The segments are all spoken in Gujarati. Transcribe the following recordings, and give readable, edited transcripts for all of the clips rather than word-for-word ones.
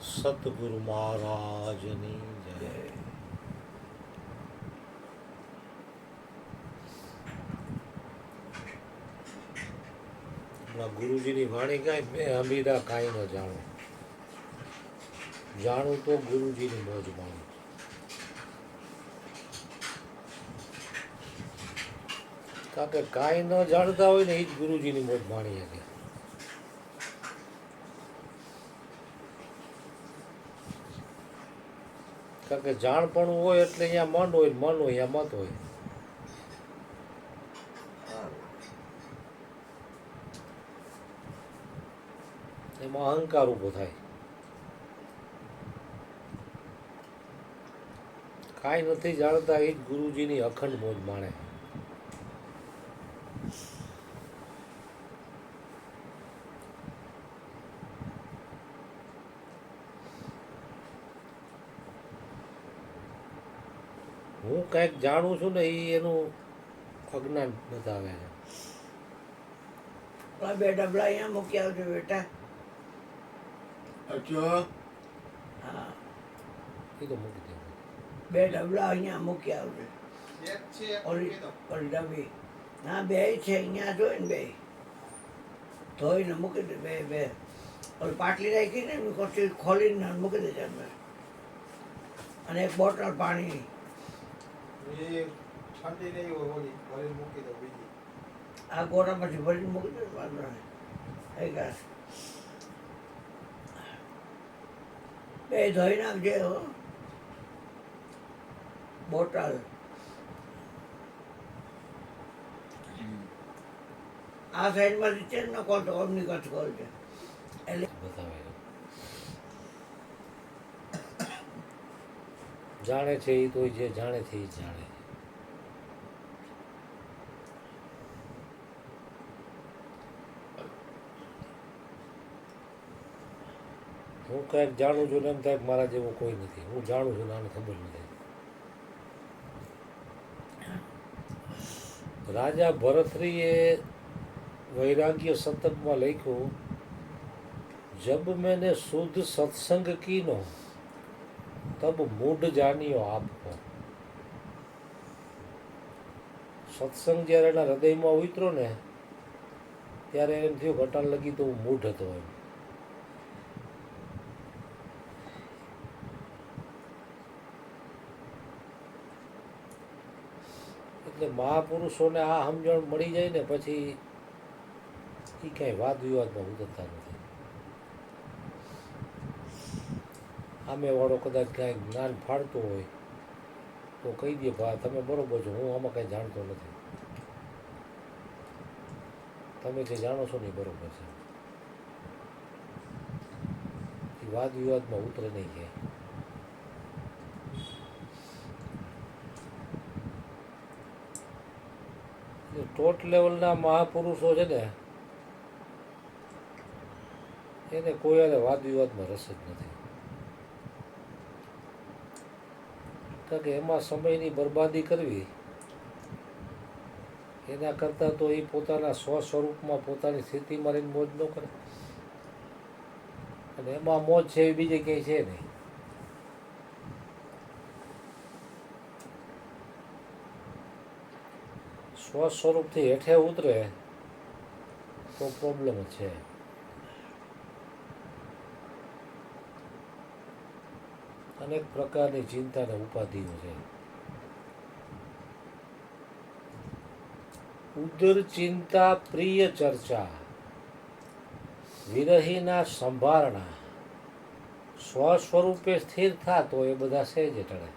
સતગુરુ મહારાજની જય. ગુરુજીની વાણી કાંઈ મેં અમીરા કાંઈ ન જાણું, જાણું તો ગુરુજીની મોજ માણું. કારણ કે કાંઈ ન જાણતા હોય ને એ જ ગુરુજીની મોજ માણી શકે. કારણ કે જાણપણું હોય એટલે અહીંયા મન હોય, મન હોય અહીંયા મત હોય. એમાં અહંકાર ઊભો થાય. કાંઈ નથી જાણતા એ જ ગુરુજીની અખંડ મોજ માણે. હું કંઈક જાણું છું ને એ એનું અજ્ઞાન બતાવે છે. બે ડબલા અહીંયા મૂકી આવજો બેટા. હા, એ તો મૂકી દે. બે ડબલા અહીંયા મૂકી આવજો. ઓલી ડબ્બી ના બે છે અહીંયા જોઈ ને બે ધોઈને મૂકી દે. બે ઓલી પાટલી રાખીને પછી ખોલીને મૂકી દેજે અંદર. અને એક બોટલ પાણી આ ગોરા પછી ભરીને મૂકી દે. વાંધો નહીં. બે ધોઈ નાખજે હો. બોટલ આ સાઈડમાંથી છે ને કોલ તો ઓમની કચ્છ કોલ છે એટલે બતાવે જાણે છે એ તો જે જાણે છે એ જાણે. હું કંઈક જાણું છું ને એમ થાય મારા જેવો કોઈ નથી. હું જાણું છું ને આને ખબર નથી. રાજા ભરતરીએ વૈરાગ્ય શતકમાં લખ્યું, જબ मैंने शुद्ध सत्संग कीनो तब मूढ़ जानियो आपको. સત્સંગ જ્યારે એના હૃદયમાં ઉતરો ને ત્યારે એમ થયું ઘટાણ લગી તો હું મૂઢ હતો એમ. એટલે મહાપુરુષોને આ સમજણ મળી જાય ને પછી એ કાંઈ વાદ વિવાદમાં ઉતરતા નથી. સામે વાળો કદાચ કાંઈ જ્ઞાન ફાળતો હોય તો કહી દે ભાઈ તમે બરોબર છો, હું આમાં કાંઈ જાણતો નથી, તમે જે જાણો છો ને એ બરોબર છે. એ વાદ વિવાદમાં ઉતરે નહીં ક્યાંય. ટોટ લેવલના મહાપુરુષો છે ને એને કોઈ હારે વાદ વિવાદમાં રસ જ નથી. કારણ કે એમાં સમયની બરબાદી કરવી એના કરતાં તો એ પોતાના સ્વ સ્વરૂપમાં પોતાની સ્થિતિમાં રહીને મોજ ન કરે. અને એમાં મોજ છે એ બીજે ક્યાંય છે નહીં. સ્વ સ્વરૂપથી હેઠે ઉતરે તો પ્રોબ્લેમ છે. અનેક પ્રકારની ચિંતા અને ઉપાધિઓ છે. ઉદર ચિંતા પ્રિય ચર્ચા વિરહીના સંભારણા સ્વ સ્વરૂપે સ્થિર થા તો એ બધા સહેજ ટળે.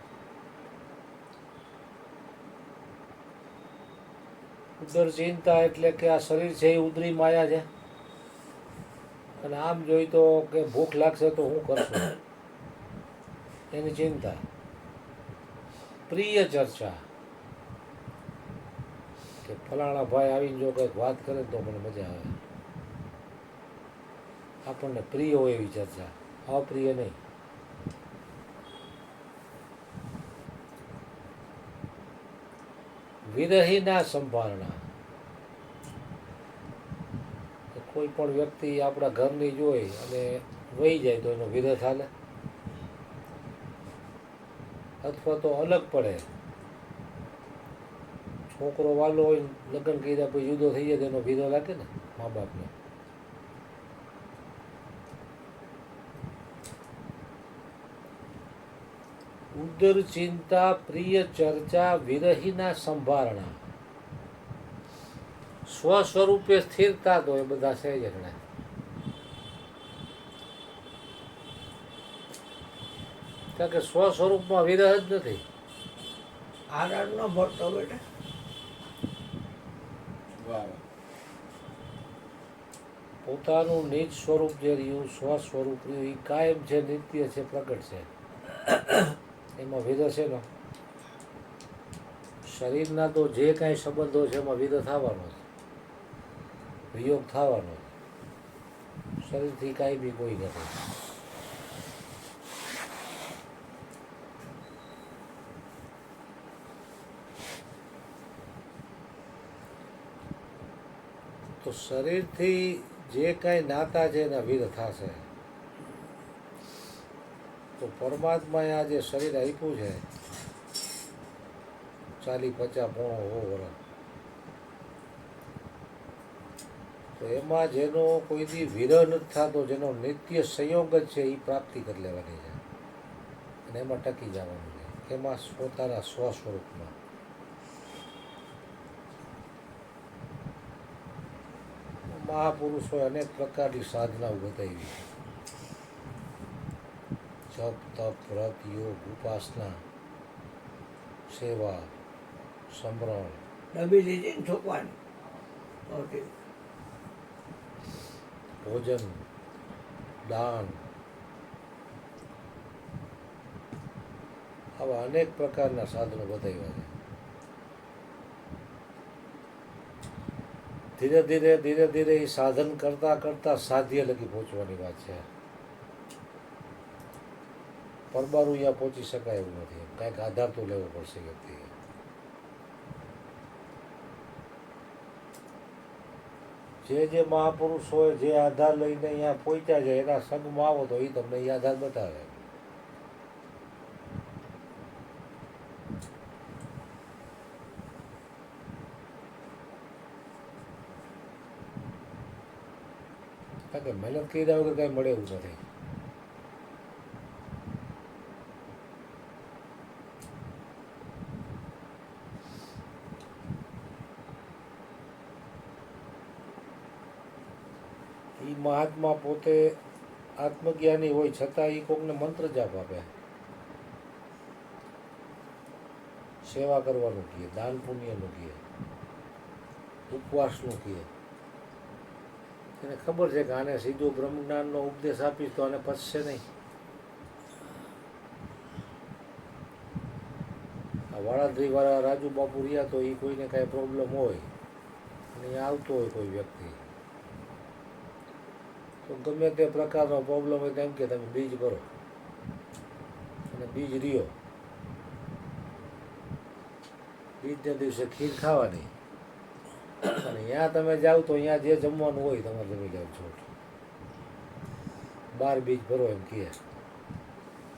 ઉદર ચિંતા એટલે કે આ શરીર છે એ ઉદરી માયા છે અને આમ જોઈ તો કે ભૂખ લાગશે તો હું કરશું એની ચિંતા. પ્રિય ચર્ચા કે ફલાણા ભાઈ આવીને જો કંઈક વાત કરે તો મને મજા આવે, આપણને પ્રિય હોય એવી ચર્ચા, અપ્રિય નહીં. વિરહીના સંભારણા કોઈ પણ વ્યક્તિ આપણા ઘરની જોઈ અને વહી જાય તો એનો વિરહ હાલે. અથવા તો અલગ પડે, છોકરો વાલો હોય લગ્ન કર્યા પછી જુદો થઈ જાય તો એનો વિધો લાગે ને મા બાપને. ઉદર ચિંતા પ્રિય ચર્ચા વિરહીના સંભારણા, સ્વ સ્વરૂપે સ્થિરતા તો એ બધા છે જ એટલે. કારણ કે સ્વ સ્વરૂપમાં વિરહ જ નથી. આરાર નો ભરતો બેટા. પોતાનું નિજ સ્વરૂપ જે રહ્યું, સ્વ સ્વરૂપ રહ્યું, એ કાયમ છે, નિત્ય છે, પ્રગટ છે. એમાં વિરહ છે ને શરીરના તો જે કાંઈ સંબંધો છે એમાં વિરહ થવાનો જ, વિયોગ થવાનો જ. શરીરથી કાંઈ બી કોઈ નથી. તો શરીરથી જે કાંઈ નાતા છે એના વિરહ થશે. તો પરમાત્માએ આ જે શરીર આપ્યું છે 40, 50, 100 વર્ષ, તો એમાં જેનો કોઈ દી વિરહ નથી થતો, જેનો નિત્ય સંયોગ જ છે, એ પ્રાપ્તિ કરી લેવાની છે અને એમાં ટકી જવાનું છે. એમાં પોતાના સ્વ સ્વરૂપમાં. મહાપુરુષોએ અનેક પ્રકારની સાધનાઓ બતાવી. જપ, તપ, વ્રત, યોગ, ઉપાસના, સેવા, સમરણ, ડબી લીધી ને ઠોકવાની. ઓકે. ભોજન, દાન, આવા અનેક પ્રકારના સાધનો બતાવ્યા છે. ધીરે ધીરે ધીરે ધીરે એ સાધન કરતા કરતા સાધ્ય લગી પહોંચવાની વાત છે. પરબારું અહીંયા પહોંચી શકાય એવું નથી. કાંઈક આધાર તો લેવો પડશે વ્યક્તિએ. જે મહાપુરુષોએ જે આધાર લઈને અહીંયા પહોંચ્યા છે એના સંગમાં આવો તો એ તમને એ આધાર બતાવે. કારણ કે મહેનત કર્યા વગર કાંઈ મળે એવું નથી. એ મહાત્મા પોતે આત્મજ્ઞાની હોય છતાં એ કોકને મંત્ર જાપ આપે, સેવા કરવાનું કહે, દાન પુણ્યનું કહે, ઉપવાસનું કહે. એને ખબર છે કે આને સીધો બ્રહ્મજ્ઞાનનો ઉપદેશ આપીશ તો આને પચશે નહીં. આ વાળાદ્રીવાળા રાજુ બાપુ રહ્યા તો એ કોઈને કાંઈ પ્રોબ્લેમ હોય અને અહીંયા આવતો હોય કોઈ વ્યક્તિ, તો ગમે તે પ્રકારનો પ્રોબ્લેમ હોય તેમ કે તમે બીજ કરો અને બીજ રહ્યો. બીજને દિવસે ખીર ખાવાની અને ત્યાં તમે જાઓ તો અહીંયા જે જમવાનું હોય તમારે જમી જાવ છો. 12 બીજ ભરો એમ કહે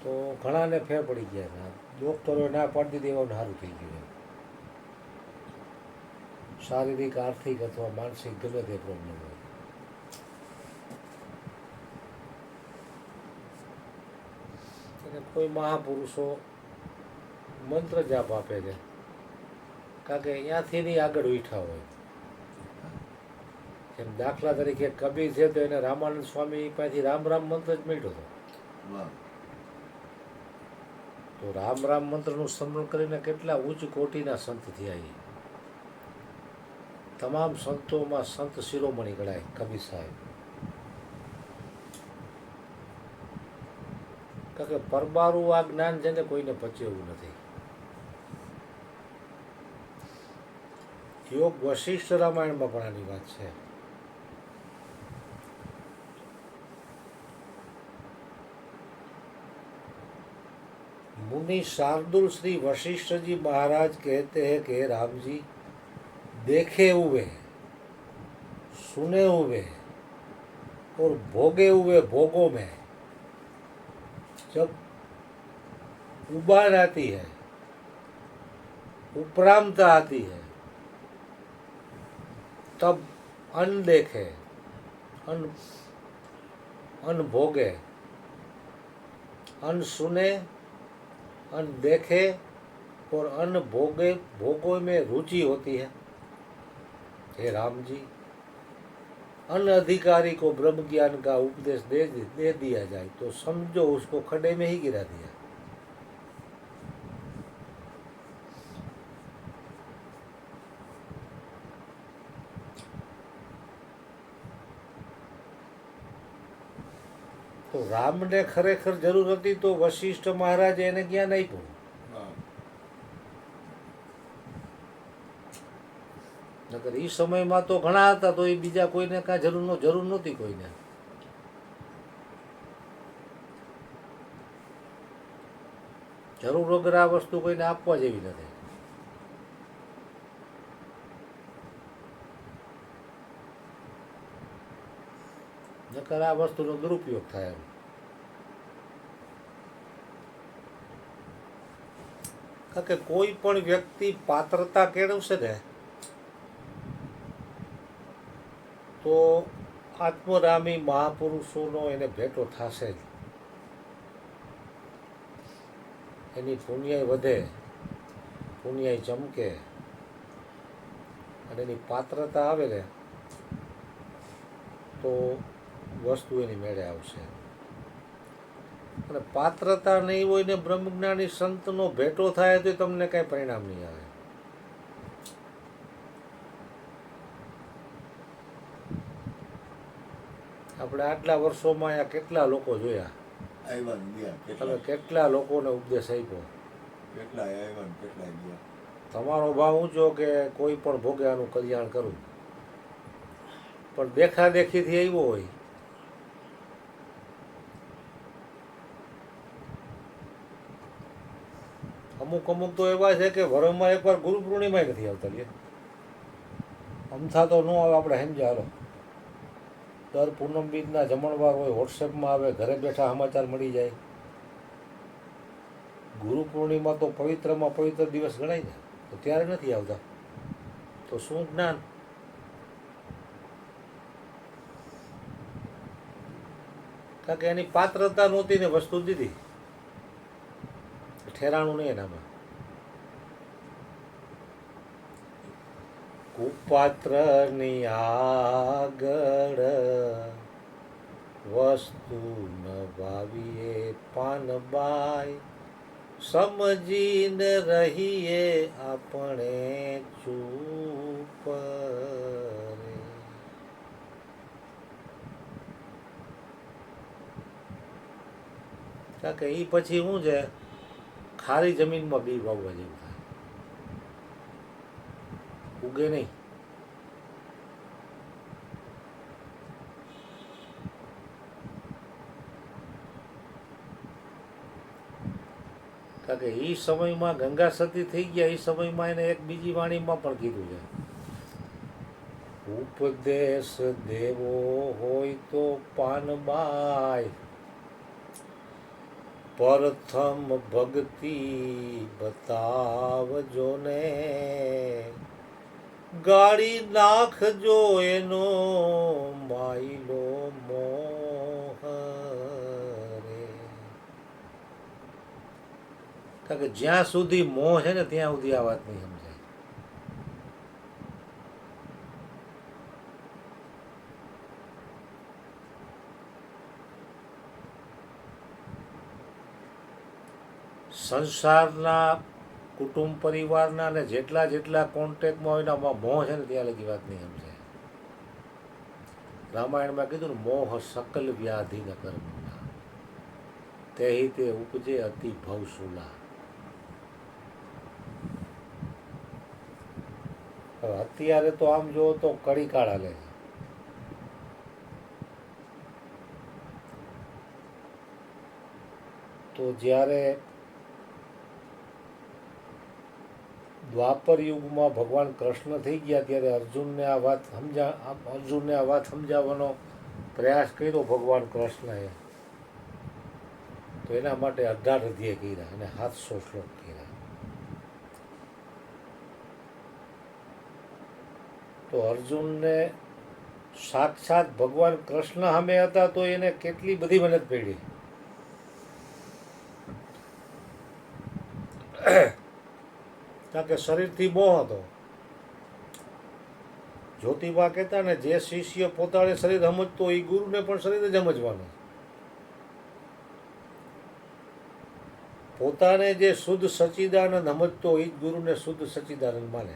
તો ઘણાને ફેર પડી ગયા. ડૉક્ટરોએ ના પાડી દીધી એવું સારું થઈ ગયું. શારીરિક, આર્થિક અથવા માનસિક ગમે તે પ્રોબ્લેમ હોય. અને કોઈ મહાપુરુષો મંત્ર જાપ આપે છે કારણ કે અહીંયાથી નહીં આગળ ઉઠ્યા હોય. જેમ દાખલા તરીકે કબીર છે તો એને રામાનંદ સ્વામી પાસેથી રામ રામ મંત્ર જ મળ્યો હતો. તો રામ રામ મંત્રનું સ્મરણ કરીને કેટલા ઉચ્ચ કોટીના સંત થયા. એ તમામ સંતોમાં સંત શિરોમણી ગણાય કબીર સાહેબ. કારણ કે પરબારું આ જ્ઞાન છે ને કોઈને પચે એવું નથી. યોગ વશિષ્ઠ રામાયણમાં પણ આની વાત છે. मुनि शार्दुल श्री वशिष्ठ जी महाराज कहते हैं कि राम जी देखे हुए, सुने हुए और भोगे हुए भोगों में जब उबान आती है, उपरामता आती है, तब अन्न देखे, अन्न भोगे, अन्न सुने, अन्न देखे और अन्न भोगों में रुचि होती है। हे राम जी, अन्न अधिकारी को ब्रह्म ज्ञान का उपदेश दे दिया जाए तो समझो उसको खड्डे में ही गिरा दिया। तो राम ने खरेखर જરૂર હતી તો વશિષ્ઠ મહારાજે એને જ્ઞાન આપ્યું. નકર એ સમયમાં તો ઘણા હતા તો એ બીજા કોઈને કાંઈ જરૂર નહોતી કોઈને. જરૂર વગર આ વસ્તુ કોઈને આપવા જેવી નથી. નકર આ વસ્તુનો દુરુપયોગ થાય એમ. કારણ કે કોઈ પણ વ્યક્તિ પાત્રતા કેળવશે ને તો આત્મરામી મહાપુરુષોનો એને ભેટો થશે જ. એની પુણ્યાય વધે, પુણ્યાય ચમકે અને એની પાત્રતા આવે ને તો વસ્તુ એની મેળે આવશે. અને પાત્રતા નહીં હોય ને બ્રહ્મજ્ઞાની સંતનો ભેટો થાય તો તમને કાંઈ પરિણામ નહીં આવે. આપણે આટલા વર્ષોમાં અહીંયા કેટલા લોકો જોયા, તમે કેટલા લોકોને ઉપદેશ આપ્યો, તમારો ભાવ ઊંચો કે કોઈ પણ ભોગે આનું કલ્યાણ કરું, પણ દેખાદેખીથી આવ્યો હોય. અમુક તો એવા છે કે વરમાં એકવાર ગુરુ પૂર્ણિમા નથી આવતા. લે અમથા તો ન આવે, આપણે સમજ્યા. હાલો દર પૂનમ બીજના જમણવાર હોય, વોટ્સએપમાં આવે, ઘરે બેઠા સમાચાર મળી જાય. ગુરુ પૂર્ણિમા તો પવિત્રમાં પવિત્ર દિવસ ગણાય ને, તો ત્યારે નથી આવતા. તો શું જ્ઞાન? કારણ કે એની પાત્રતા નહોતી ને વસ્તુ દીધી, ઠેરાણું નહીં એનામાં. કુપાત્રની આગળ વસ્તુ ન ભાવીએ પાનબાઈ, સમજીને રહીએ આપણે ચૂપ રે. કારણ કે એ પછી શું છે, ખારી જમીનમાં બી વાવવા જેવું થાય, ઉગે નહીં. કારણ કે એ સમયમાં ગંગા સતી થઈ ગયા, એ સમયમાં એને એક બીજી વાણીમાં પણ કીધું છે, ઉપદેશ દેવો હોય તો પાનબાઈ, પ્રથમ ભક્તિ બતાવજો ને, ગાળી નાખજો એનો માયલો મોહ રે. કારણ કે જ્યાં સુધી મોહ છે ને ત્યાં સુધી આ વાત નહીં સમજાય. સંસારના કુટુંબ પરિવારના ને જેટલા કોન્ટેક્ટમાં હોય ને મોહ છે ને ત્યાં લગી વાત નહીં સમજાય. રામાયણમાં કીધું ને, મોહ સકલ વ્યાધિ ન કર્મના, તેહી તે ઉપજે અતિ ભવસુલા. અત્યારે તો આમ જો તો કડી કાળ હાલે છે. તો જ્યારે દ્વાપર યુગમાં ભગવાન કૃષ્ણ થઈ ગયા ત્યારે અર્જુનને આ વાત સમજાવવાનો પ્રયાસ કર્યો ભગવાન કૃષ્ણએ. તો તો એના માટે 18 અધ્યાય કર્યા અને 700 શ્લોક કર્યા. તો અર્જુનને સાક્ષાત ભગવાન કૃષ્ણ સામે હતા તો એને કેટલી બધી મહેનત પડી. કારણ કે શરીરથી મોહ હતો. જ્યોતિબા કહેતા ને, જે શિષ્ય પોતાને શરીર સમજતો એ ગુરુને પણ શરીર જ સમજવાનું. પોતાને જે શુદ્ધ સચ્ચિદાનંદ સમજતો એ જ ગુરુને શુદ્ધ સચ્ચિદાનંદ માને.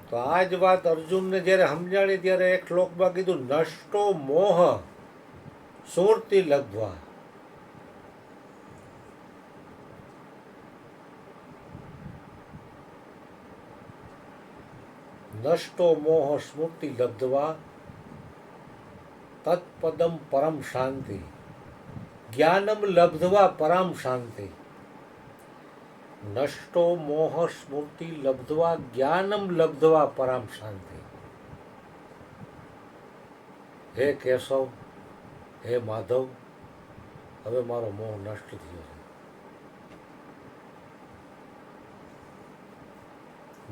તો આ જ વાત અર્જુનને જ્યારે સમજાણી ત્યારે એક શ્લોકમાં કીધું, નષ્ટો મોહ સુમૂર્તિ લબ્ધ્વા. નષ્ટો મોહ સ્મૃતિ લબ્ધવા તત્પદમ પરમ શાંતિ. જ્ઞાનમ લબ્ધવા પરમ શાંતિ. નષ્ટો મોહ સ્મૃતિ લબ્ધવા જ્ઞાનમ લબ્ધવા પરમ શાંતિ. હે કેશવ, હે માધવ, હવે મારો મોહ નષ્ટ થયો છે.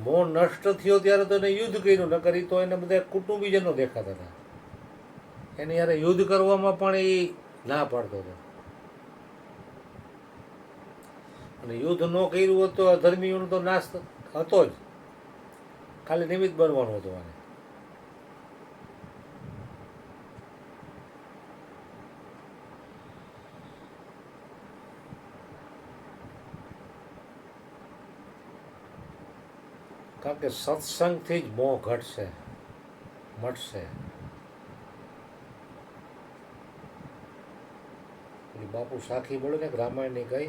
મોહ નષ્ટ થયો ત્યારે તો એને યુદ્ધ કર્યું, ન કરી તો એને બધા કુટુંબીજનો દેખાતા હતા. એને યારે યુદ્ધ કરવામાં પણ એ ના પાડતો હતો. અને યુદ્ધ ન કર્યું હોત તો અધર્મીઓનો તો નાશ હતો જ. ખાલી નિમિત્ત બનવાનું હતું આને. કારણ કે સત્સંગથી જ મોહ ઘટશે, મટશે. બાપુ સાખી બોલે ને રામાયણની કઈ,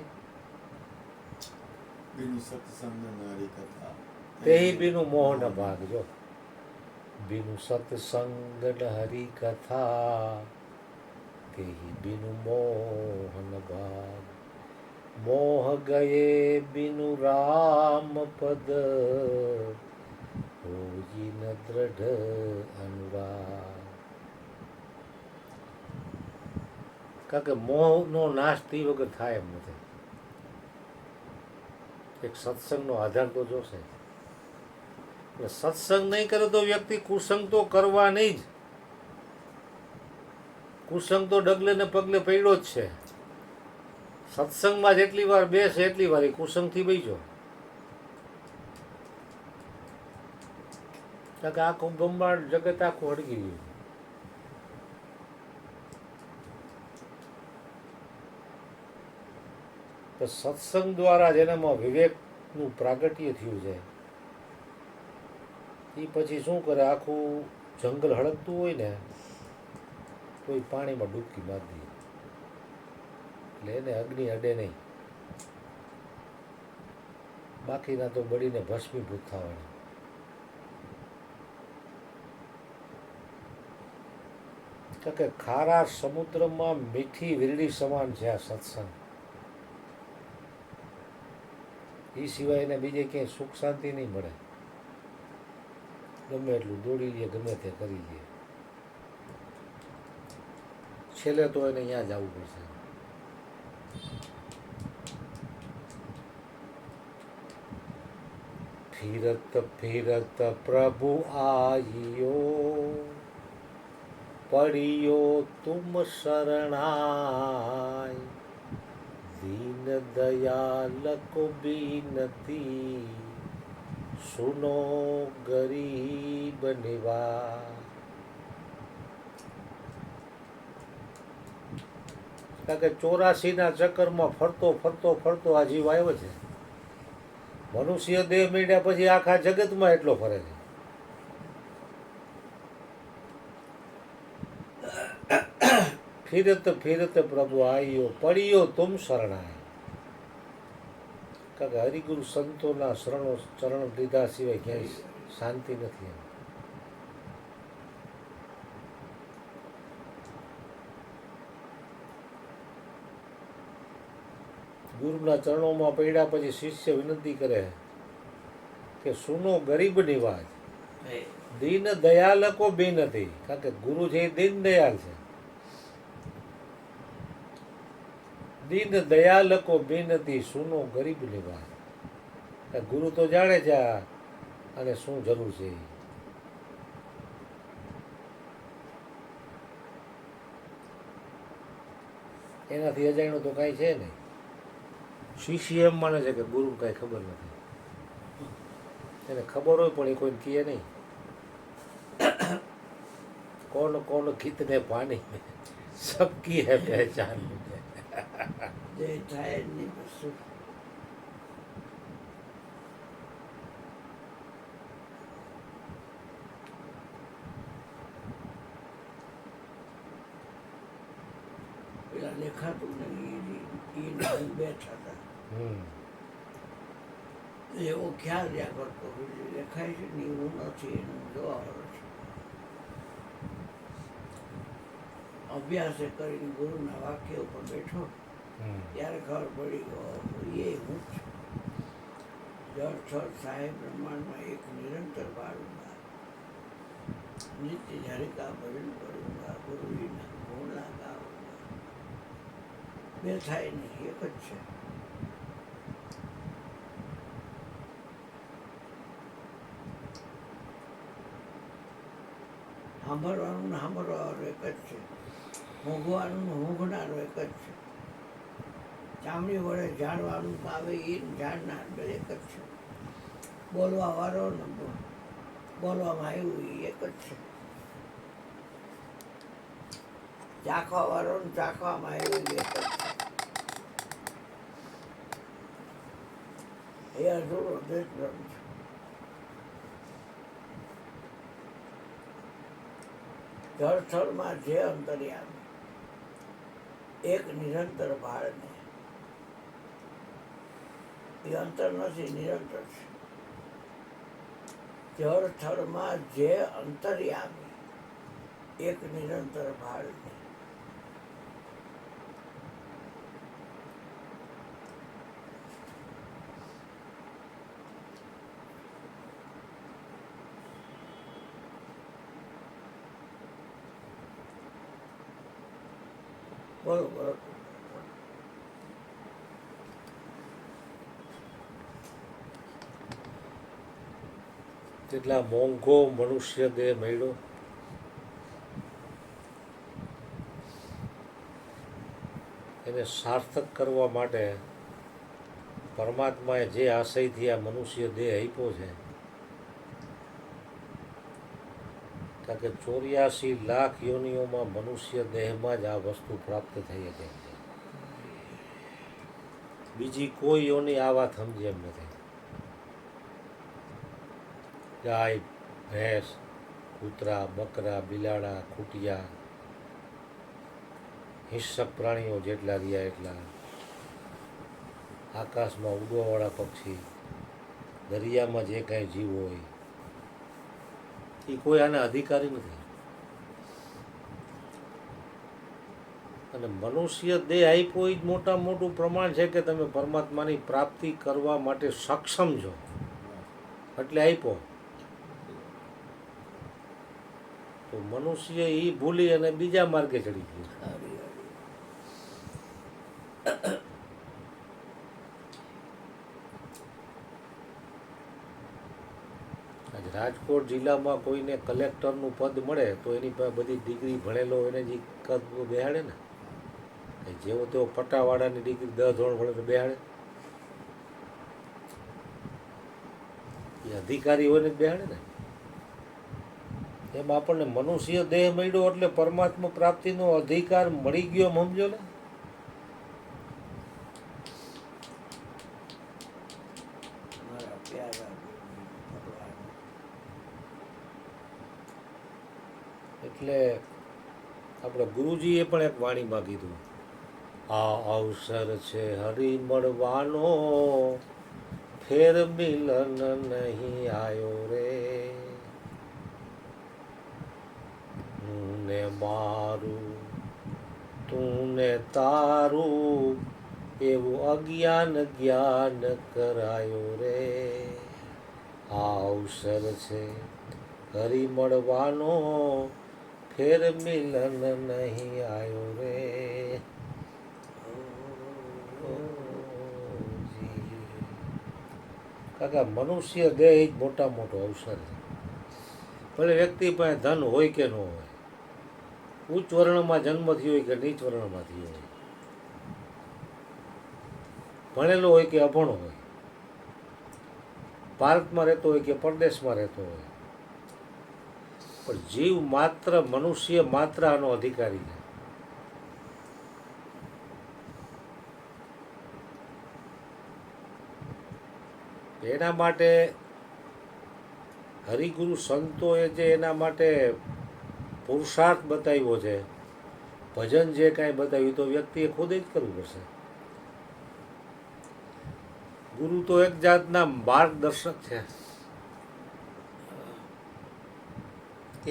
બીનું સત્સંગ નારી કથા તે બીનું મોહ ન ભાગજો. બીનું સત્સંગ ન હરી કથા, તે બીનું મોહ ન ભાગ. મોહ ગયે બીનું રામ પદ, હોઈ ન દ્રઢ અનુરાગ. કારણ કે મોહનો નાશ તે વગર થાય એમ નથી. એક સત્સંગનો આધાર તો જોશે. એટલે સત્સંગ નહીં કરે તો વ્યક્તિ કુસંગ તો કરવા નહીં જ. કુસંગ તો ડગલે ને પગલે પડ્યો જ છે. સત્સંગમાં જેટલી વાર બેસે એટલી વાર એ કુસંગથી બચજો. કારણ કે આખું બ્રહ્માંડ જગત આખું હળગી ગયું. તો સત્સંગ દ્વારા જેનામાં વિવેકનું પ્રાગટ્ય થયું છે, એ પછી શું કરે, આખું જંગલ હળગતું હોય ને તો એ પાણીમાં ડૂબકી મારી દે. એટલે એને અગ્નિ અડે નહીં. બાકીના તો બળીને ભસ્મીભૂત થવાના. કે ખારા સમુદ્રમાં મીઠી વીરડી સમાન છે આ સત્સંગ. એ સિવાય એને બીજે ક્યાંય સુખ શાંતિ નહીં મળે. ગમે એટલું દોડી લે, ગમે તે કરી લે, છેલ્લે તો એને અહીંયા જવું પડશે. ફિરત ફિરત પ્રભુ આયો, પડિયો તુમ શરણાય. दीन दयाल को बीनती, सुनो गरीब निवाज. કારણ કે 84ના ચક્કરમાં ફરતો ફરતો ફરતો આ જીવ આવ્યો છે. મનુષ્ય દેહ મળ્યા પછી આખા જગતમાં એટલો ફરે છે. ફિરત ફિરત પ્રભુ આયો, પડિયો તુમ શરણાય. કારણ કે હરિગુરુ સંતોના ચરણ લીધા સિવાય ક્યાંય શાંતિ નથી એમ. ગુરુના ચરણોમાં પડ્યા પછી શિષ્ય વિનંતી કરે કે સુનો ગરીબ નિવાજ. દીન દયાલ કો બેનતી, કારણ કે ગુરુ છે એ દીન દયાલ છે. દીન દયાલ કો બેનતી સુનો ગરીબની વાત. ગુરુ તો જાણે છે અને શું જરૂર છે એ. એનાથી અજાણ્યું તો કાંઈ છે નહીં. શિષ્ય એમ માને છે કે ગુરુને કાંઈ ખબર નથી. એને ખબર હોય પણ એ કોઈને કહે નહીં. કોણ કોણ કિતને પાણી સબકી હે પહેચાન. જે થાય જ નહીં વસ્તુ. પેલા દેખાતું નહીં એ બેઠા હતા એવો ખ્યાલ રહ્યા કરતો દેખાય છે ને હું નથી એનું જોવા છે. અભ્યાસે કરીને ગુરુના વાક્ય ઉપર બેઠો ત્યારે ખબર પડી એ હું છું. જળ થળ સાહેબ બ્રહ્માંડમાં એક નિરંતર બાળુંગા, નિત્ય હરિકા ભજન કરુંગા, ગુરુજીના ગુણના ગાઉંગા. બે થાય નહીં, એક જ છે. સાંભળવાનું ને સાંભળવાનું એક જ છે. ઊંઘવાનું ને ઊંઘનારું એક જ છે. ચામડી વડે જાણવાનું આવે એ જાણનાર બે એક જ છે. બોલવા વાળો ને બોલવામાં આવ્યું એ એક જ છે. ચાખવા વાળો ને ચાખવામાં આવ્યું એ એક જ છે. એ અધૂરો દેશ બ્રહ્મ છે. જળ સ્થળમાં જે અંતર્યામી એક નિરંતર ભાળને, એ અંતર નથી, નિરંતર છે. જળ સ્થળમાં જે અંતર્યામી એક નિરંતર ભાળને, બરોબર. કેટલા મોંઘો મનુષ્ય દેહ મળ્યો. એને સાર્થક કરવા માટે પરમાત્માએ જે આશયથી આ મનુષ્ય દેહ આપ્યો છે, કારણ કે 84 લાખ યોનિઓમાં મનુષ્ય દેહમાં જ આ વસ્તુ પ્રાપ્ત થઈ શકે છે. બીજી કોઈ યોની આ વાત સમજે એમ નથી. ગાય, ભેંસ, કૂતરા, બકરા, બિલાડા, ખૂટિયા, હિંસક પ્રાણીઓ જેટલા રહ્યા એટલા, આકાશમાં ઉડવાવાળા પક્ષી, દરિયામાં જે કાંઈ જીવ હોય એ કોઈ આના અધિકારી નથી. અને મનુષ્ય દેહ આપ્યો એ જ મોટામાં મોટું પ્રમાણ છે કે તમે પરમાત્માની પ્રાપ્તિ કરવા માટે સક્ષમ છો એટલે આપ્યો. તો મનુષ્ય એ ભૂલી અને બીજા માર્ગે ચડી ગયું. આજ રાજકોટ જિલ્લામાં કોઈને કલેક્ટરનું પદ મળે તો એની પાસે બધી ડિગ્રી ભણેલો એને જ કદ બેહાડે ને. જેવો તેવો પટાવાળાની ડિગ્રી 10 ધોરણ ભણે તો બેહાડે. એ અધિકારી હોય ને જ બેહાડે ને. એમ આપણને મનુષ્ય દેહ મળ્યો એટલે પરમાત્મા પ્રાપ્તિનો અધિકાર મળી ગયો, એમ સમજો ને. મારા પ્યારા ભગવાન. એટલે આપણે ગુરુજીએ પણ એક વાણીમાં કીધું, આ અવસર છે હરી મળવાનો, ફેર મિલન નહીં આયો રે. હું ને મારું, તું ને તારું, એવું અજ્ઞાન જ્ઞાન કરાયો રે. આ અવસર છે હરી મળવાનો ફેર મિલન નહીં આવ્યો રે. કાકા મનુષ્ય દેહ જ મોટા મોટો અવસર છે. ભલે વ્યક્તિ પાસે ધન હોય કે ન હોય, ઉચ્ચ વર્ણમાં જન્મ થયો હોય કે નીચ વર્ણમાં થયો હોય, ભણેલો હોય કે અભણો હોય, ભારતમાં રહેતો હોય કે પરદેશમાં રહેતો હોય, પણ જીવ માત્ર મનુષ્ય માત્ર આનો અધિકારી છે. એના માટે હરિગુરુ સંતોએ જે એના માટે પુરુષાર્થ બતાવ્યો છે, ભજન જે કાંઈ બતાવ્યું તો વ્યક્તિએ ખુદ જ કરવું પડશે. ગુરુ તો એક જાતના માર્ગદર્શક છે.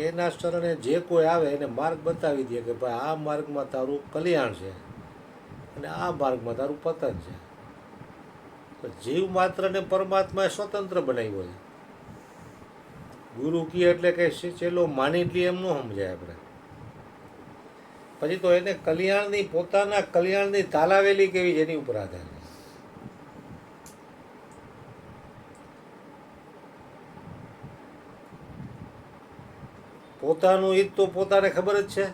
એના શરણે જે કોઈ આવે એને માર્ગ બતાવી દે કે ભાઈ આ માર્ગમાં તારું કલ્યાણ છે અને આ માર્ગમાં તારું પતન છે. તો જીવ માત્રને પરમાત્માએ સ્વતંત્ર બનાવ્યો છે. ગુરુ કહે એટલે કે ચેલો માની લે એમ ન સમજાય આપણે. પછી તો એને કલ્યાણની પોતાના કલ્યાણની તાલાવેલી કેવી જેની ઉપર આધાર છે. પોતાનું હિત તો પોતાને ખબર જ છે.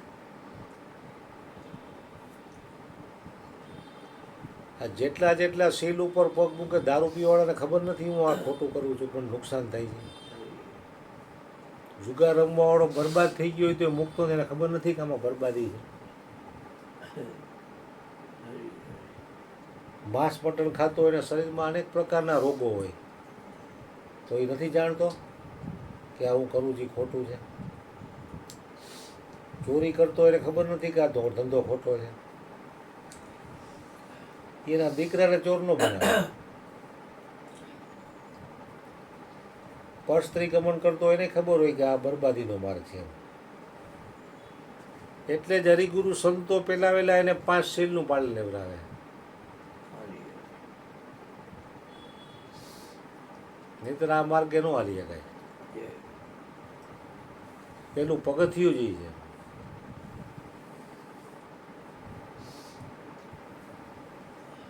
આ જેટલા જેટલા સીલ ઉપર પગ મૂકે દારૂ પીવાવાળાને ખબર નથી હું આ ખોટું કરું છું પણ નુકસાન થાય છે. જુગાર રમવાવાળો બરબાદ થઈ ગયો હોય તો મૂકતો એને ખબર નથી કે આમાં બરબાદી છે. માંસ મટન ખાતો હોય ને શરીરમાં અનેક પ્રકારના રોગો હોય તો એ નથી જાણતો કે આ હું કરું છું ખોટું છે. ચોરી કરતો એને ખબર નથી કે આ ધંધો ખોટો છે. એના દીકરાને ચોર નો બનાવે. પરસ્ત્રીગમન કરતો એને ખબર હોય કે આ બરબાદીનો માર્ગ છે. એટલે જ હરિગુરુ સંતો પેલા વેલા એને 5 સીલનું પાલન લેવડાવે. નહીંતર આ માર્ગે ન હાલી શકાય. પેલું પગથિયું જ છે.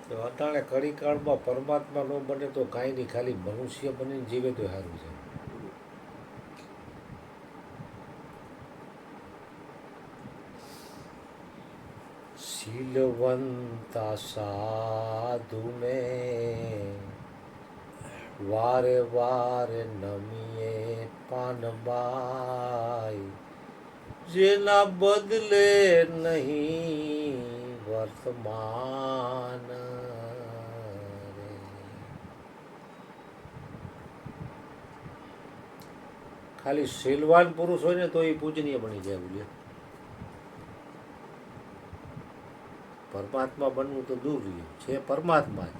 તો અટાણે કડી કાળમાં પરમાત્મા ન બને તો કાંઈ નહીં, ખાલી મનુષ્ય બનીને જીવે તો સારું છે. શીલવંતા સાધુ ને વારે વારે નમીએ પાનબાઈ, જેના બદલે નહીં વર્તમાન રે. ખાલી શીલવાન પુરુષ હોય ને તો એ પૂજનીય બની જાય. બોલે પરમાત્મા બનવું તો દૂર રહ્યું છે, પરમાત્મા જ.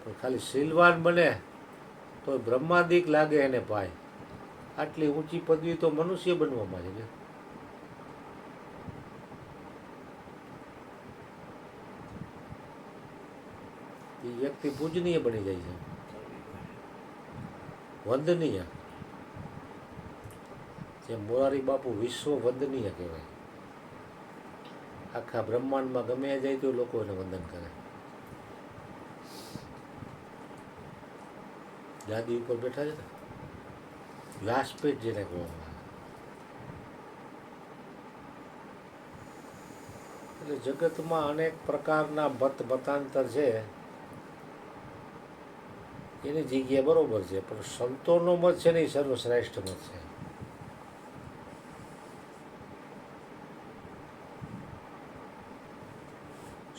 પણ ખાલી શીલવાન બને તો બ્રહ્માદિક લાગે એને પાય. આટલી ઊંચી પદવી તો મનુષ્ય બનવામાં છે. એ વ્યક્તિ પૂજનીય બની જાય છે, વંદનીય. જે મોરારી બાપુ વિશ્વ વંદનીય કહેવાય. આખા બ્રહ્માંડમાં ગમે જાય તો લોકો એને વંદન કરે. ગાદી ઉપર બેઠા છે ને, વ્યાસપીઠ જેને કહેવામાં આવે. એટલે જગતમાં અનેક પ્રકારના મત મતાંતર છે. એની જગ્યા બરોબર છે, પણ સંતોનો મત છે ને એ સર્વશ્રેષ્ઠ મત છે.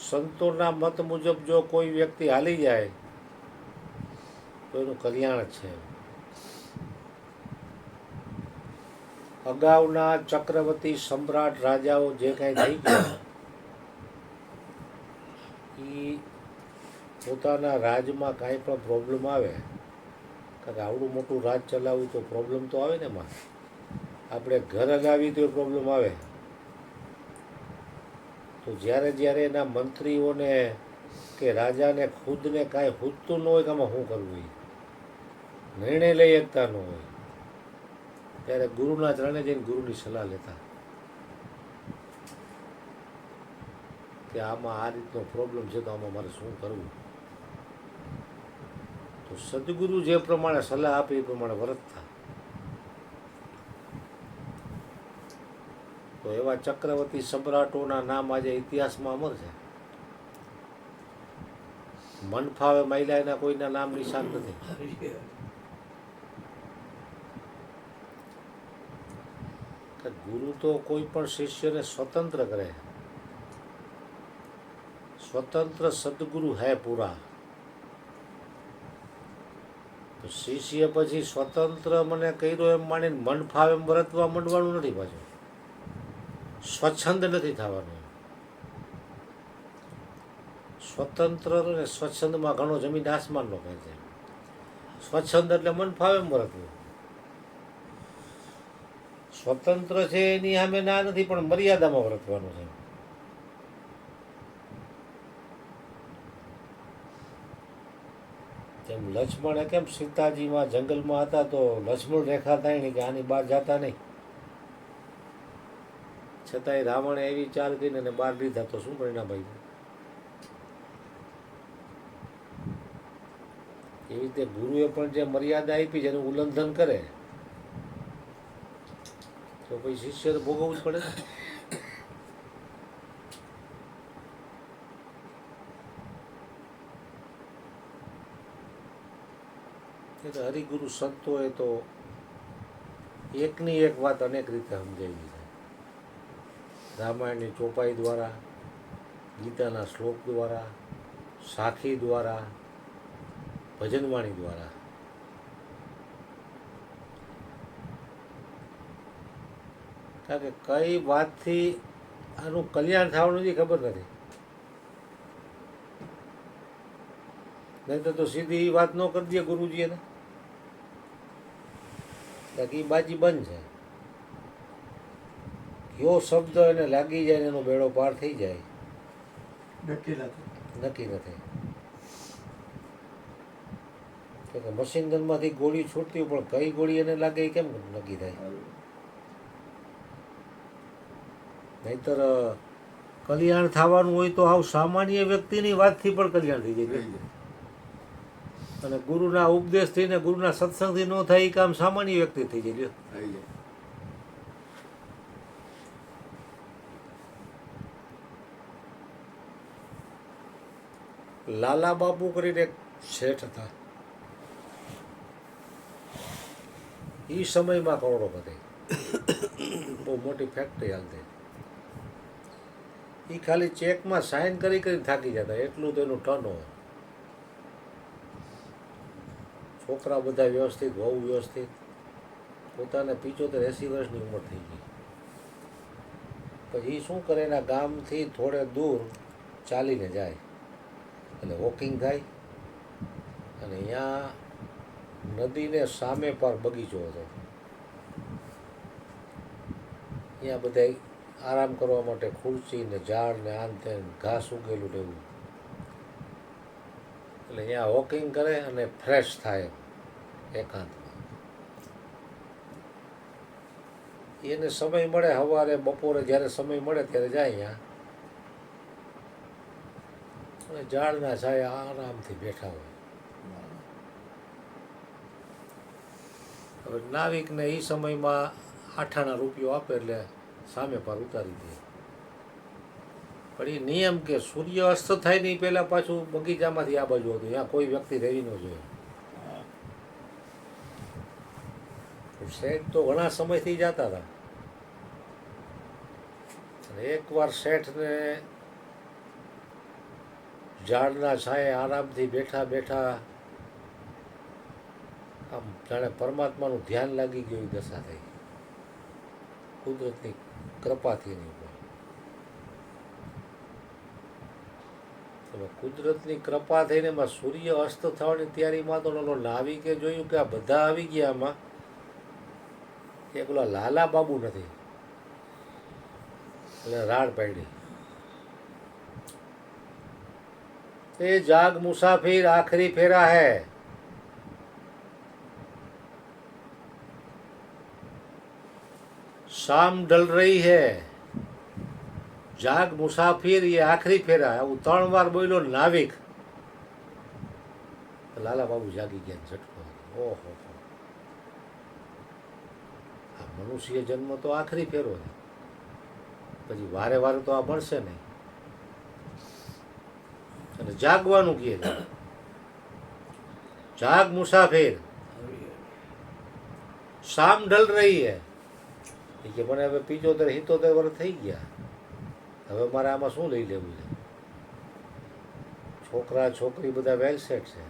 સંતોના મત મુજબ જો કોઈ વ્યક્તિ હાલી જાય તો એનું કલ્યાણ જ છે. અગાઉના ચક્રવર્તી સમ્રાટ રાજાઓ જે કાંઈ થઈ ગયા એ પોતાના રાજમાં કાંઈ પણ પ્રોબ્લેમ આવે, કારણ કે આવડું મોટું રાજ ચલાવવું તો પ્રોબ્લેમ તો આવે ને. એમાં આપણે ઘર હગાવી તો પ્રોબ્લેમ આવે. તો જ્યારે જ્યારે એના મંત્રીઓને કે રાજાને ખુદને કાંઈ ખૂટતું ન હોય કે આમાં શું કરવું, એ નિર્ણય લઈ શકતા ન હોય, ત્યારે ગુરુના ચરણે જઈને ગુરુની સલાહ લેતા કે આમાં આ રીતનો પ્રોબ્લેમ છે તો આમાં મારે શું કરવું. તો સદગુરુ જે પ્રમાણે સલાહ આપે એ પ્રમાણે વર્તતા. તો એવા ચક્રવર્તી સમ્રાટોના નામ આજે ઇતિહાસમાં અમર છે. મન ફાવે મહિલાના કોઈના નામ નિશાન નથી. કે ગુરુ તો કોઈ પણ શિષ્યને સ્વતંત્ર કરે. સ્વતંત્ર સદગુરુ હૈ પૂરા. તો શિષ્ય પછી સ્વતંત્ર મને કર્યો એમ માનીને મન ફાવે એમ વર્તવા માંડવાનું નથી. પાછું સ્વચ્છંદ નથી થવાનું. સ્વતંત્ર ને સ્વચ્છંદમાં ઘણો જમીન આસમાનનો ફેર છે. સ્વચ્છંદ એટલે મન ફાવે એમ વર્તવું. સ્વતંત્ર છે એની સામે ના નથી, પણ મર્યાદામાં વર્તવાનું છે. જેમ લક્ષ્મણે કેમ સીતાજીમાં જંગલમાં હતા તો લક્ષ્મણ રેખા થાય નહીં કે આની બહાર જતા નહીં, છતાંય રાવણે એવી ચાલ કરીને એને બહાર લીધા. તો શું પરિણામ આવ્યું? એવી રીતે ગુરુએ પણ જે મર્યાદા આપી છે એનું ઉલ્લંઘન કરે તો પછી શિષ્યને ભોગવવું જ પડે ને. એટલે હરિગુરુ સંતોએ તો એકની એક વાત અનેક રીતે સમજાવી છે. રામાયણની ચોપાઈ દ્વારા, ગીતાના શ્લોક દ્વારા, સાખી દ્વારા, ભજનવાણી દ્વારા. કારણ કે કઈ વાતથી આનું કલ્યાણ થવાનું છે ખબર નથી. નહીં તો સીધી એ વાત ન કરી દે ગુરુજી એને, કારણ કે એ બાજી બંધ છે. કયો શબ્દ એને લાગી જાય ને એનો બેડો પાર થઈ જાય નક્કી નથી. કે મશીન ગનમાંથી ગોળી છૂટતી પણ કઈ ગોળી એને લાગે એ કેમ નક્કી થાય? નહીતર કલ્યાણ થવાનું હોય તો આવ સામાન્ય વ્યક્તિની વાતથી પણ કલ્યાણ થઈ જાય. અને ગુરુના ઉપદેશથી ને ગુરુના સત્સંગથી ન થાય એ કામ સામાન્ય વ્યક્તિ થઈ જાય. લાલા બાપુ કરીને એક શેઠ હતા. એ સમયમાં કરોડોપતિ, બહુ મોટી ફેક્ટરી હાલતી. એ ખાલી ચેકમાં સાઇન કરી કરીને થાકી જતા, એટલું તો એનું ટર્ન ઓવર. છોકરા બધા વ્યવસ્થિત, વહુ વ્યવસ્થિત. પોતાને 75-80 વર્ષની ઉંમર થઈ ગઈ. પછી એ શું કરે, એના ગામથી થોડે દૂર ચાલીને જાય, એટલે વોકિંગ થાય. અને અહીંયા નદીને સામે પર બગીચો હતો. અહીંયા બધા આરામ કરવા માટે ખુરશી ને ઝાડ ને આન તેન ઘાસ ઉગેલું ને એવું. એટલે અહીંયા વોકિંગ કરે અને ફ્રેશ થાય એકાંતમાં. એને સમય મળે સવારે બપોરે જ્યારે સમય મળે ત્યારે જાય અહીંયા અને ઝાડના છાયા આરામથી બેઠા હોય. હવે નાવિકને એ સમયમાં 8 આના રૂપિયો આપે એટલે સામે પર ઉતારી દે. પણ એ નિયમ કે સૂર્ય અસ્ત થાય નહીં પહેલાં પાછું બગીચામાંથી આ બાજુ હતું. ત્યાં કોઈ વ્યક્તિ રહેવી ન જોઈએ. શેઠ તો ઘણા સમયથી જતા હતા. અને એકવાર શેઠને ઝાડના છાંયે આરામથી બેઠા બેઠા આમ જાણે પરમાત્માનું ધ્યાન લાગી ગયું એ દશા થઈ. કુદરતની કૃપાથી એની ઉપર. કુદરતની કૃપા થઈને એમાં સૂર્ય અસ્ત થવાની તૈયારીમાં તો નાવિકે જોયું કે આ બધા આવી ગયા આમાં, એક ઓલા લાલા બાબુ નથી. એટલે રાડ પાડી, એ જાગ મુસાફિર આખરી ફેરા હૈ. शाम ढल रही है, जाग मुसाफिर, ये आखरी फेरा. આવું 3 વાર બોલ્યો નાવિક. લાલા બાબુ જાગી ગયા ને ઝટકો. ઓહો, આ મનુષ્ય જન્મ તો આખરી ફેરો છે, પછી વારે વારે તો આ મળશે નહીં. અને જાગવાનું કહે છે, જાગ મુસાફિર, શામ ઢલ રહી હે. એ કે મને હવે 75-77 વર્ષ થઈ ગયા, હવે મારે આમાં શું લઈ લેવું છે? છોકરા છોકરી બધા વેલ સેટ છે,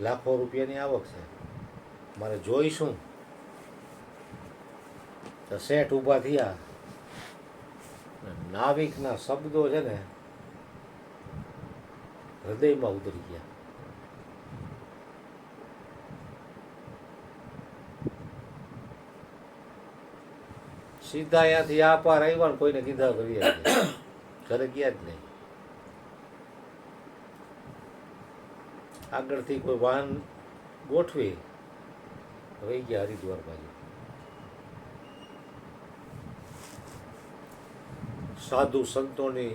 લાખો રૂપિયાની આવક છે, મારે જોઈશું. તો શેઠ ઊભા થયા, નાવિકના શબ્દો છે ને હૃદયમાં ઉતરી ગયા. સીધા અહીંયાથી આ પાર આવ્યા ને કોઈને કીધા કરી ઘરે ગયા જ નહીં. આગળથી કોઈ વાહન ગોઠવી વહી ગયા હરિદ્વાર બાજુ. સાધુ સંતોની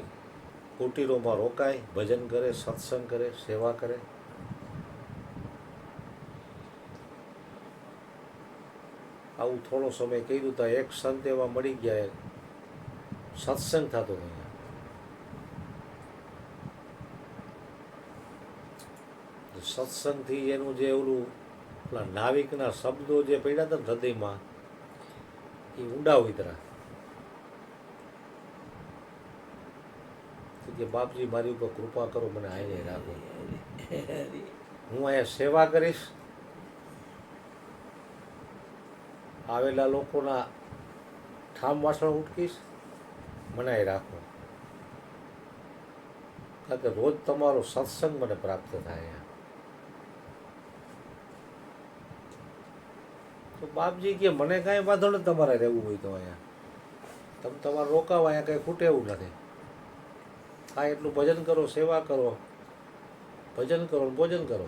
કુટીરોમાં રોકાય, ભજન કરે, સત્સંગ કરે, સેવા કરે. આવું થોડો સમય કર્યું તો એક સંત એવા મળી ગયા, સત્સંગ થતો હતો. સત્સંગથી એનું જે ઓલું પેલા નાવિકના શબ્દો જે પડ્યા હતા ને હૃદયમાં, એ ઊંડા ઉતરા. કે બાપજી મારી ઉપર કૃપા કરો, મને આઈને રાખો, હું અહીંયા સેવા કરીશ, આવેલા લોકોના ઠામ વાસણ ઉટકીશ, મને અહીં રાખો, કારણ કે રોજ તમારો સત્સંગ મને પ્રાપ્ત થાય. તો બાપજી કે મને કાંઈ વાંધો નથી, તમારે રહેવું હોય તો અહીંયા તમે તમારે રોકાવા, અહીંયા કંઈ ખૂટે એવું નથી. હા, એટલું ભજન કરો, સેવા કરો, ભજન કરો, ભોજન કરો.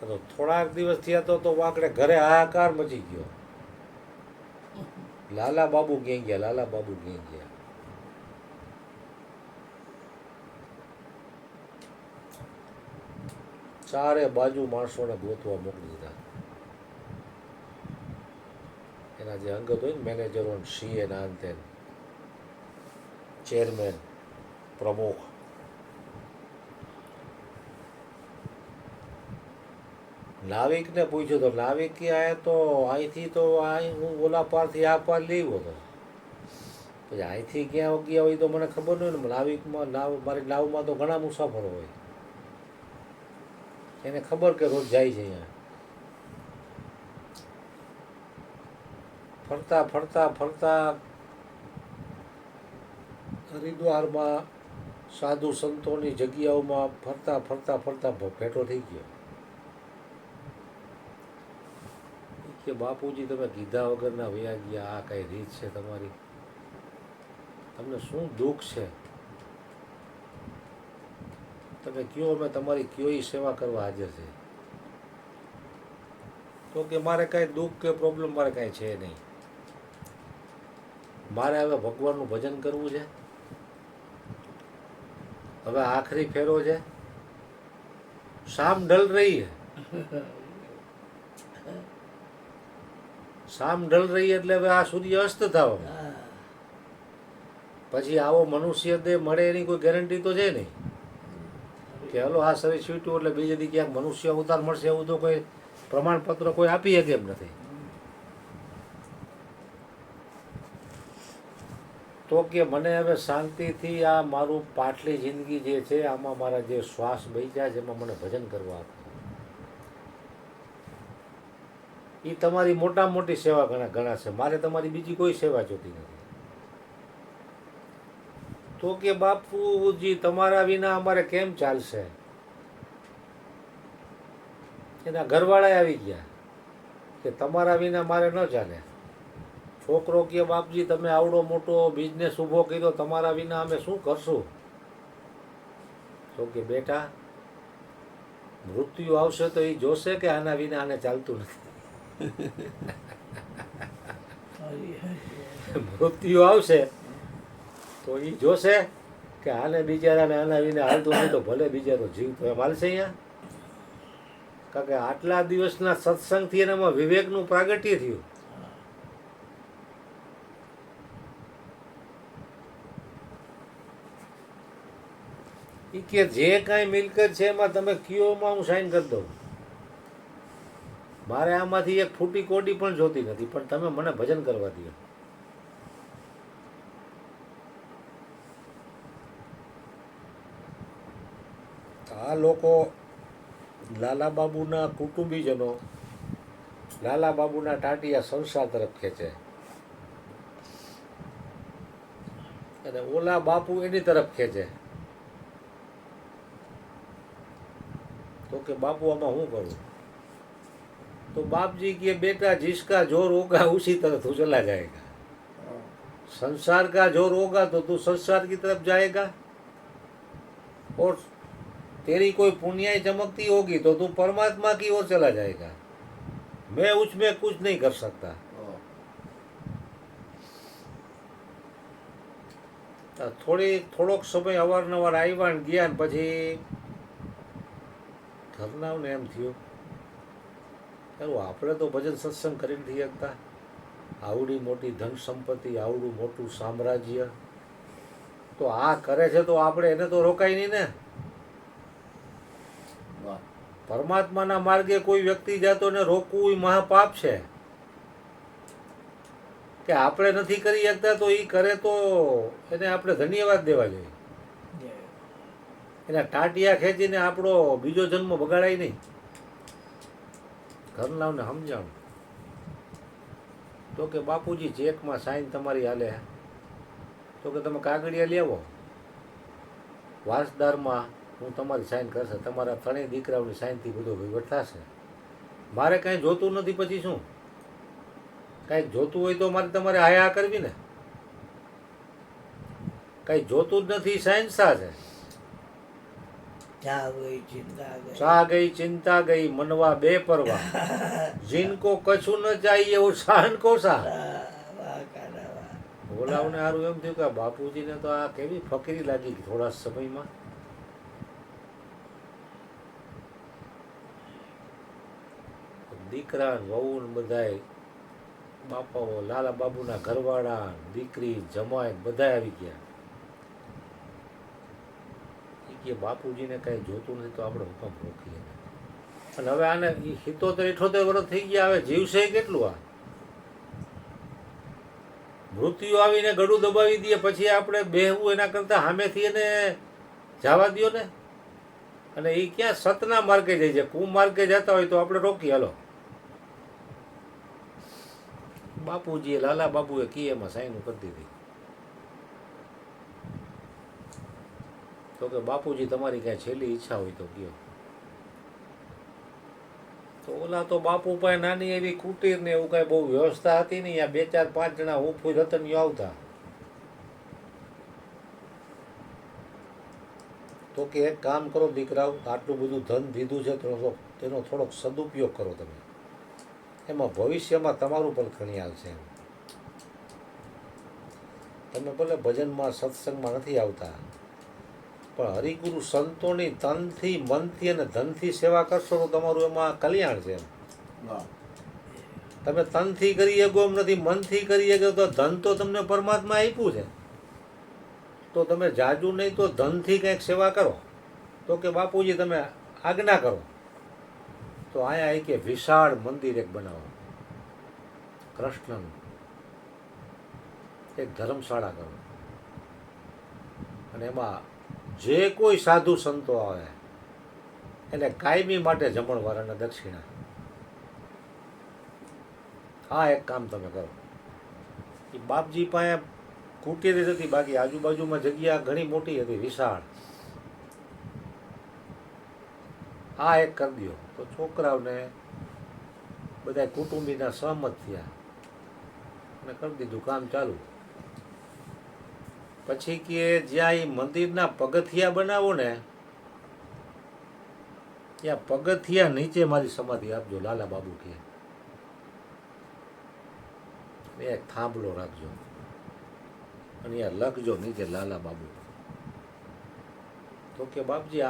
તો થોડાક દિવસ થયા તો વાંકડે ઘરે હાહાકાર મચી ગયો. લાલા બાબુ ક્યાં ગયા, લાલા બાબુ ક્યાં ગયા? ચારે બાજુ માણસોને ગોતવા મોકલી દીધા. એના જે અંગત હોય ને, મેનેજરો, સીએ ના અંતે, ચેરમેન, પ્રમુખ, નાવિકને પૂછ્યું તો નાવિકે આયા તો અહીંથી તો હું ઓલા પારથી આ પાર લેવો હતો, પછી અહીંથી ક્યાં ગયા હોય તો મને ખબર ન હોય ને. નાવિકમાં મારી નાવમાં તો ઘણા મુસાફરો હોય, એને ખબર કે રોજ જાય છે. અહીંયા ફરતા ફરતા ફરતા હરિદ્વારમાં સાધુ સંતોની જગ્યાઓમાં ફરતા ફરતા ફરતા ભેટો થઈ ગયો. કે બાપુજી તમે કીધા વગરના વયા ગયા, આ કઈ રીત છે તમારી? તમને શું દુઃખ છે? તમે કયો, અમે તમારી કયો સેવા કરવા હાજર છે. તો કે મારે કાંઈ દુઃખ કે પ્રોબ્લેમ મારે કાંઈ છે નહીં, મારે હવે ભગવાનનું ભજન કરવું છે, હવે આખરી ફેરો છે, શામ ઢલ રહી હે. શામ ઢલ રહી એટલે હવે આ સૂર્ય અસ્ત થવા, પછી આવો મનુષ્ય દેહ મળે એની કોઈ ગેરંટી તો છે નહીં કે હલો આ શરીર છૂટ્યું એટલે બીજે દી ક્યાંક મનુષ્ય અવતાર મળશે, એવું તો કોઈ પ્રમાણપત્ર કોઈ આપી શકે એમ નથી. તો કે મને હવે શાંતિથી આ મારું પાટલી જિંદગી જે છે, આમાં મારા જે શ્વાસ બચ્યા છે, એમાં મને ભજન કરવા આપો. એ તમારી મોટામાં મોટી સેવા ગણાશે, મારે તમારી બીજી કોઈ સેવા જોતી નથી. તો કે બાપુજી તમારા વિના અમારે કેમ ચાલશે? એના ઘરવાળા આવી ગયા કે તમારા વિના મારે ન ચાલે. છોકરો કે બાપજી તમે આવડો મોટો બિઝનેસ ઊભો કર્યો, તમારા વિના અમે શું કરશું? તો કે બેટા, મૃત્યુ આવશે તો એ જોશે કે આના વિના આને ચાલતું નથી. મૃત્યુ આવશે તો એ જોશે કે આને બિચારાને આના વિને હાલતું નહીં તો ભલે બિચારો જીવ તો એમ હાલશે અહીંયા. કારણ કે આટલા દિવસના સત્સંગથી એનામાં વિવેકનું પ્રાગટ્ય થયું. એ કે જે કાંઈ મિલકત છે એમાં તમે કયોમાં હું સાઈન કરી દઉં, મારે આમાંથી એક ફૂટી કોડી પણ જોતી નથી, પણ તમે મને ભજન કરવા દો. આ લોકો લાલા બાબુના કુટુંબીજનો લાલા બાબુના ટાટિયા સંસાર તરફ ખેંચે અને ઓલા બાપુ એની તરફ ખેંચે. તો કે બાપુ આમાં શું કરું? तो बाप जी के बेटा जिसका जोर होगा उसी तरह तू चला जाएगा. संसार का जोर होगा तो तू संसार की तरफ जाएगा, और तेरी कोई पुण्याई चमकती होगी तो तू परमात्मा की ओर चला जाएगा. मैं उसमें कुछ नहीं कर सकता. થોડોક સમય અવારનવાર આવ્યા ને ગયા ને પછી ઘરનાઓને એમ થયું આપણે તો ભજન સત્સંગ કરી નથી શકતા, આવડી મોટી ધન સંપત્તિ, આવડું મોટું સામ્રાજ્ય, તો આ કરે છે તો આપણે એને તો રોકાય નહીં ને. પરમાત્માના માર્ગે કોઈ વ્યક્તિ જાતો ને રોકવું એ મહાપાપ છે. કે આપણે નથી કરી શકતા તો એ કરે તો એને આપણે ધન્યવાદ દેવા જોઈએ. એના ટાટિયા ખેંચીને આપણો બીજો જન્મ બગાડાય નહીં. ઘરનાઓને સમજાણું તો કે બાપુજી ચેકમાં સાઈન તમારી હાલે, તો કે તમે કાગળિયા લેવો, વારસદારમાં હું તમારી સાઈન કરશે, તમારા ત્રણેય દીકરાઓની સાઈનથી બધો વહીવટ થશે. મારે કાંઈ જોતું નથી. પછી શું કાંઈક જોતું હોય તો મારે તમારે હાયા કરવી ને. કાંઈ જોતું જ નથી, સાઈન શા છે? चा गई चिंता गई मनवा बे परवा, जिनको कछु न चाहिए वो शान को सा. બોલાવને સારું એમ થયું કે બાપુજીને તો આ કેવી ફકીરી લાગી થોડા સમયમાં. દીકરા વહુ બધાય બાપાઓ, લાલા બાબુના ઘરવાળા, દીકરી, જમાઈ બધા આવી ગયા. કે બાપુજીને કાંઈ જોતું નથી તો આપણે હુકમ રોકીએ. અને હવે આને 77-78 વર્ષ થઈ ગયા, હવે જીવશે કેટલું? આ મૃત્યુ આવીને ગળું દબાવી દે પછી આપણે બેહવું એના કરતાં સામેથી એને જવા દો ને. અને એ ક્યાં સતના માર્ગે જાય છે, કુમાર્ગે જતા હોય તો આપણે રોકી હાલો. બાપુજીએ લાલા બાબુએ કી એમાં સાઈન કરી દીધી. તો કે બાપુજી તમારી કાંઈ છેલ્લી ઈચ્છા હોય તો કયો. તો ઓલા તો બાપુ પાસે નાની એવી કુટીર ને એવું કાંઈ બહુ વ્યવસ્થા હતી નહીં. આ 2-4-5 જણા ઉફુઈ રતનીઓ આવતા. તો કે એક કામ કરો દીકરાઓ, આટલું બધું ધન દીધું છે તો તેનો થોડોક સદુપયોગ કરો તમે, એમાં ભવિષ્યમાં તમારું પણ ખણિયાલ છે. તમે ભલે ભજનમાં સત્સંગમાં નથી આવતા, પણ હરિગુરુ સંતોની તનથી, મનથી અને ધનથી સેવા કરશો તો તમારું એમાં કલ્યાણ છે. તમે તનથી કરી શકો એમ નથી, મનથી કરી શકો તો ધન તો તમને પરમાત્મા આપ્યું છે, તો તમે જાજુ નહીં તો ધનથી કંઈક સેવા કરો. તો કે બાપુજી તમે આજ્ઞા કરો. તો અહીંયા કે વિશાળ મંદિર એક બનાવો, કૃષ્ણનું એક ધર્મશાળા કરો, અને એમાં જે કોઈ સાધુ સંતો આવે એને કાયમી માટે જમણવાર અને દક્ષિણા. આ એક કામ તમે કરો. એ બાપજી પાસે કુટીર જ હતી, બાકી આજુબાજુમાં જગ્યા ઘણી મોટી હતી, વિશાળ. આ એક કરી દો તો છોકરાઓને બધા કુટુંબીના સહમત થયા અને કરી દીધું કામ ચાલુ. પછી કે જ્યાં એ મંદિરના પગથિયા બનાવો ને ત્યાં પગથિયા નીચે મારી સમાધિ આપજો, લાલા બાબુ કે. ને એક થાંભલો રાખજો અને અહીંયા લખજો નીચે લાલા બાબુ. તો કે બાપજી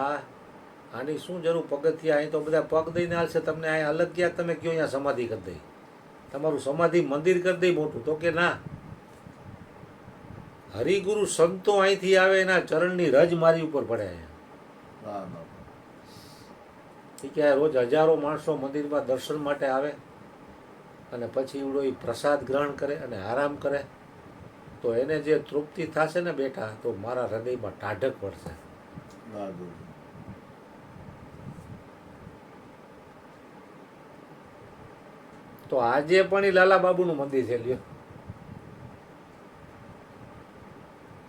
આની શું જરૂર પગથિયા, અહીં તો બધા પગ દઈને હાલશે, તમને અહીં અલગ ક્યાં તમે કયો અહીંયા સમાધિ કરી દઈ, તમારું સમાધિ મંદિર કરી દઈ મોટું. તો કે ના, હરિગુરુ સંતો અહીંથી આવે એના ચરણની રજ મારી ઉપર પડે. વાહ બાપા. કે રોજ હજારો માણસો મંદિરમાં દર્શન માટે આવે અને પછી એવડો એ પ્રસાદ ગ્રહણ કરે અને આરામ કરે, તો એને જે તૃપ્તિ થશે ને બેટા, તો મારા હૃદયમાં ટાઢક પડશે. વાહ ગુરુ. તો આજે પણ એ લાલા બાબુનું મંદિર છે લ્યો.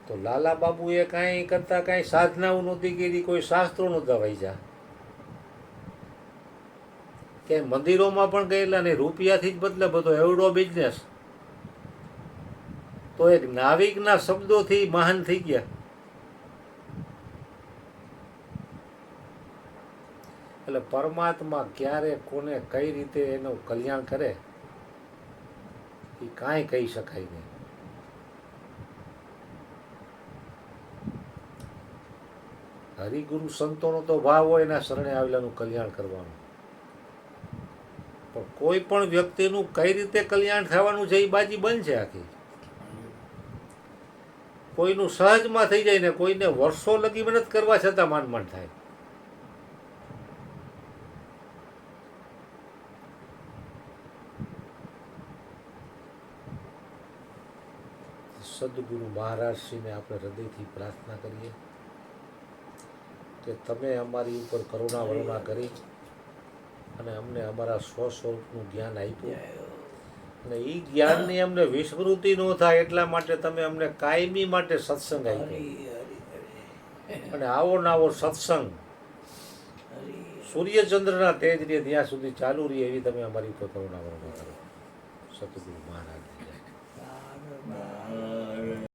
તો લાલા બાબુએ કાંઈ કરતા કાંઈ સાધનાઓ નહોતી કરી, કોઈ શાસ્ત્રો નહોતા વાંચ્યા, કે મંદિરોમાં પણ ગયેલા નહીં, રૂપિયાથી જ બદલે બધો એવડો બિઝનેસ. તો એક નાવિકના શબ્દોથી મહાન થઈ ગયા. એટલે પરમાત્મા ક્યારે કોને કઈ રીતે એનું કલ્યાણ કરે એ કાંઈ કહી શકાય નહીં. હરિગુરુ સંતોનો તો ભાવ હોય એના શરણે આવેલાનું કલ્યાણ કરવાનું, પણ કોઈ પણ વ્યક્તિનું કઈ રીતે કલ્યાણ થવાનું છે એ બાજી બનશે આખી. કોઈનું સહજમાં થઈ જાય ને કોઈને વર્ષો લગી મહેનત કરવા છતાં માંડ થાય. સદગુરુ મહારાજશ્રીને આપણે હૃદયથી પ્રાર્થના કરીએ કે તમે અમારી ઉપર કરુણા વરુણા કરી અને અમને અમારા સ્વસ્વરૂપનું જ્ઞાન આપ્યું, અને એ જ્ઞાનની અમને વિસ્મૃતિ ન થાય એટલા માટે તમે અમને કાયમી માટે સત્સંગ આપ્યો. અને આવો નાવો સત્સંગ સૂર્યચંદ્રના તેજ રે ત્યાં સુધી ચાલુ રહે એવી તમે અમારી ઉપર કરુણા વરુણા કરો. સતગુરુ મહારાજ.